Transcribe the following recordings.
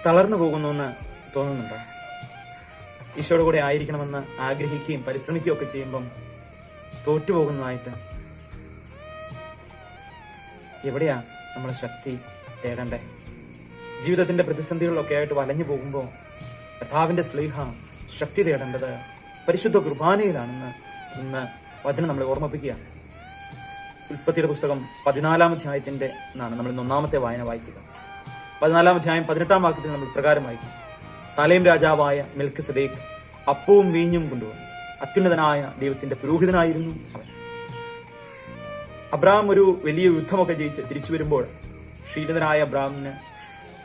തളർന്നു പോകുന്നു എന്ന് തോന്നുന്നുണ്ടോ? ഈശോയുടെ കൂടെ ആയിരിക്കണമെന്ന് ആഗ്രഹിക്കുകയും പരിശ്രമിക്കുകയും ഒക്കെ ചെയ്യുമ്പം തോറ്റുപോകുന്നതായിട്ട് എവിടെയാ നമ്മൾ ശക്തി തേടണ്ടേ? ജീവിതത്തിന്റെ പ്രതിസന്ധികളിലൊക്കെ ആയിട്ട് വലഞ്ഞു പോകുമ്പോൾ കർത്താവിന്റെ സ്ലീഹ ശക്തി തേടേണ്ടത് പരിശുദ്ധ കുർബാനയിലാണെന്ന് ഇന്ന് വചനം നമ്മളെ ഓർമ്മിപ്പിക്കുക. ഉൽപ്പത്തിയുടെ പുസ്തകം 14-ാം അധ്യായത്തിന്റെ എന്നാണ് നമ്മൾ ഇന്ന് 1-ാമത്തെ വായന വായിക്കുക. 14-ാം അധ്യായം 18-ാം വാക്യത്തിൽ നമ്മൾ പ്രകാരം വായിക്കും: സാലേം രാജാവായ മെൽക്കിസദേക്ക് അപ്പവും വീഞ്ഞും കൊണ്ടുവന്നു. അത്യുന്നതനായ ദൈവത്തിന്റെ പുരോഹിതനായിരുന്നു അവൻ. അബ്രാം ഒരു വലിയ യുദ്ധമൊക്കെ ജയിച്ച് തിരിച്ചു വരുമ്പോൾ ക്ഷീണിതനായ അബ്രാമിന്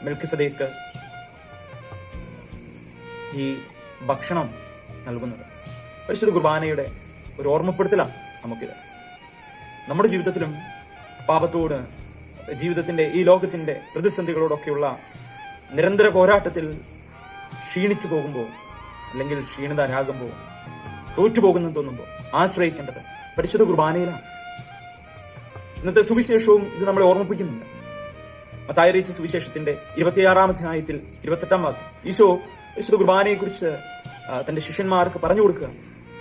മെൽക്കിസദേക്ക് ഈ ഭക്ഷണം നൽകുന്നത് പരിശുദ്ധ കുർബാനയുടെ ഒരു ഓർമ്മപ്പെടുത്തലാണ് നമുക്കിത്. നമ്മുടെ ജീവിതത്തിലും പാപത്തോട്, ജീവിതത്തിന്റെ ഈ ലോകത്തിന്റെ പ്രതിസന്ധികളോടൊക്കെയുള്ള നിരന്തര പോരാട്ടത്തിൽ ക്ഷീണിച്ചു പോകുമ്പോൾ, അല്ലെങ്കിൽ ക്ഷീണിതരാകുമ്പോൾ, തോറ്റുപോകുന്നെന്ന് തോന്നുമ്പോൾ ആശ്രയിക്കേണ്ടത് പരിശുദ്ധ കുർബാനയിലാണ്. ഇന്നത്തെ സുവിശേഷവും ഇത് നമ്മളെ ഓർമ്മിപ്പിക്കുന്നുണ്ട്. മത്തായി അറിയിച്ച സുവിശേഷത്തിന്റെ 26-ാം അധ്യായത്തിൽ 28-ാം വാക്യം ഈശോ പരിശുദ്ധ കുർബാനയെ കുറിച്ച് തന്റെ ശിഷ്യന്മാർക്ക് പറഞ്ഞു കൊടുക്കുക: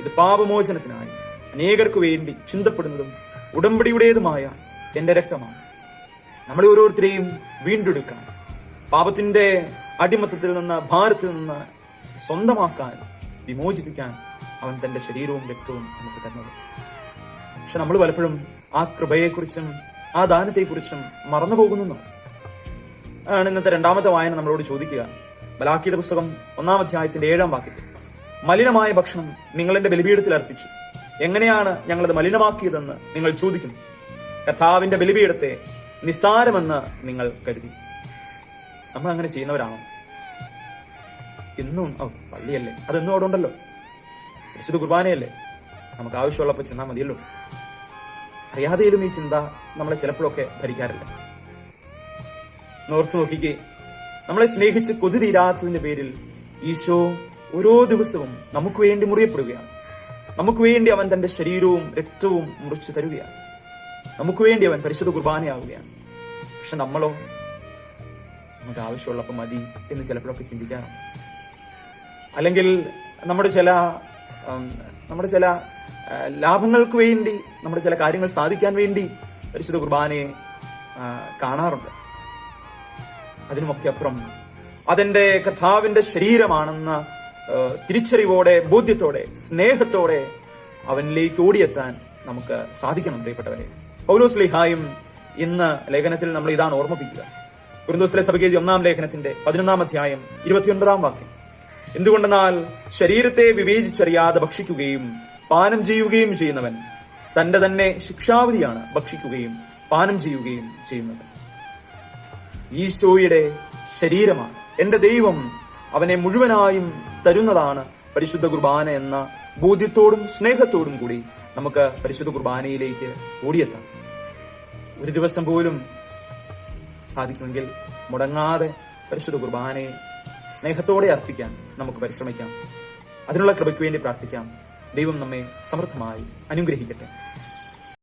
ഇത് പാപമോചനത്തിനായി അനേകർക്ക് വേണ്ടി ചിന്തപ്പെടുന്നതും ഉടമ്പടിയുടേതുമായ എന്റെ രക്തമാണ്. നമ്മളെ ഓരോരുത്തരെയും വീണ്ടെടുക്കാൻ, പാപത്തിന്റെ അടിമത്തത്തിൽ നിന്ന്, ഭാരത്തിൽ നിന്ന് സ്വന്തമാക്കാൻ, വിമോചിപ്പിക്കാൻ അവൻ തന്റെ ശരീരവും രക്തവും നമുക്ക് തന്നത്. പക്ഷെ നമ്മൾ പലപ്പോഴും ആ കൃപയെക്കുറിച്ചും ആ ദാനത്തെക്കുറിച്ചും മറന്നു പോകുന്നു ആണ് ഇന്നത്തെ 2-ാമത്തെ വായന നമ്മളോട് ചോദിക്കുക. മലാക്കിയുടെ പുസ്തകം 1-ാം അധ്യായത്തിന്റെ 7-ാം വാക്യത്തിൽ മലിനമായ ഭക്ഷണം നിങ്ങൾ എന്റെ ബലിപീഠത്തിൽ അർപ്പിച്ചു, എങ്ങനെയാണ് ഞങ്ങളത് മലിനമാക്കിയതെന്ന് നിങ്ങൾ ചോദിക്കുന്നു. കർത്താവിന്റെ ബലിപീഠത്തെ നിസ്സാരമെന്ന് നിങ്ങൾ കരുതി. നമ്മൾ അങ്ങനെ ചെയ്യുന്നവരാണോ? ഇന്നും പള്ളിയല്ലേ, അതെന്നും അവിടെ ഉണ്ടല്ലോ. പരിശുദ്ധ കുർബാനയല്ലേ, നമുക്ക് ആവശ്യമുള്ളപ്പോൾ ചെന്നാൽ മതിയല്ലോ. അറിയാതെയും ഈ ചിന്ത നമ്മളെ ചിലപ്പോഴൊക്കെ ഭരിക്കാറില്ല. ഓർത്തു നോക്കിക്കേ, നമ്മളെ സ്നേഹിച്ച് കൊതി തീരാത്തതിന്റെ പേരിൽ ഈശോ ഓരോ ദിവസവും നമുക്ക് വേണ്ടി മുറിയപ്പെടുകയാണ്. നമുക്ക് വേണ്ടി അവൻ തന്റെ ശരീരവും രക്തവും മുറിച്ചു തരുകയാണ്. നമുക്ക് വേണ്ടി അവൻ പരിശുദ്ധ കുർബാനയാവുകയാണ്. പക്ഷെ നമ്മളോ, നമുക്ക് ആവശ്യമുള്ളപ്പോൾ മതി എന്ന് ചിലപ്പോഴൊക്കെ ചിന്തിക്കാറുണ്ട്. അല്ലെങ്കിൽ നമ്മുടെ ചില ലാഭങ്ങൾക്ക് വേണ്ടി, നമ്മുടെ ചില കാര്യങ്ങൾ സാധിക്കാൻ വേണ്ടി പരിശുദ്ധ കുർബാനയെ കാണാറുണ്ട്. അതിനുമൊക്കെ അപ്പുറം അതെന്റെ കർത്താവിന്റെ ശരീരമാണെന്ന തിരിച്ചറിവോടെ, ബോധ്യത്തോടെ, സ്നേഹത്തോടെ അവനിലേക്ക് ഓടിയെത്താൻ നമുക്ക് സാധിക്കണം. പ്രിയപ്പെട്ടവരെ, പൗലോസ് ശ്ലീഹായും ഇന്ന് ലേഖനത്തിൽ നമ്മൾ ഇതാണ് ഓർമ്മിപ്പിക്കുക. കൊരിന്ത്യൻസിലെ സഭയ്ക്ക് എഴുതിയ 1-ാം ലേഖനത്തിന്റെ 11-ാം അധ്യായം 29-ാം വാക്യം: എന്തുകൊണ്ടെന്നാൽ ശരീരത്തെ വിവേചിച്ചറിയാതെ ഭക്ഷിക്കുകയും പാനം ചെയ്യുകയും ചെയ്യുന്നവൻ തന്റെ തന്നെ ശിക്ഷാവിധിയാണ് ഭക്ഷിക്കുകയും പാനം ചെയ്യുകയും ചെയ്യുന്നത്. ഈശോയുടെ ശരീരമാണ്, എന്റെ ദൈവം അവനെ മുഴുവനായും തരുന്നതാണ് പരിശുദ്ധ കുർബാന എന്ന ബോധ്യത്തോടും സ്നേഹത്തോടും കൂടി നമുക്ക് പരിശുദ്ധ കുർബാനയിലേക്ക് ഓടിയെത്താം. ഒരു ദിവസം പോലും സാധിക്കുമെങ്കിൽ മുടങ്ങാതെ പരിശുദ്ധ കുർബാനയെ സ്നേഹത്തോടെ അർപ്പിക്കാൻ നമുക്ക് പരിശ്രമിക്കാം. അതിനുള്ള കൃപയ്ക്ക് വേണ്ടി പ്രാർത്ഥിക്കാം. ദൈവം നമ്മെ സമൃദ്ധമായി അനുഗ്രഹിക്കട്ടെ.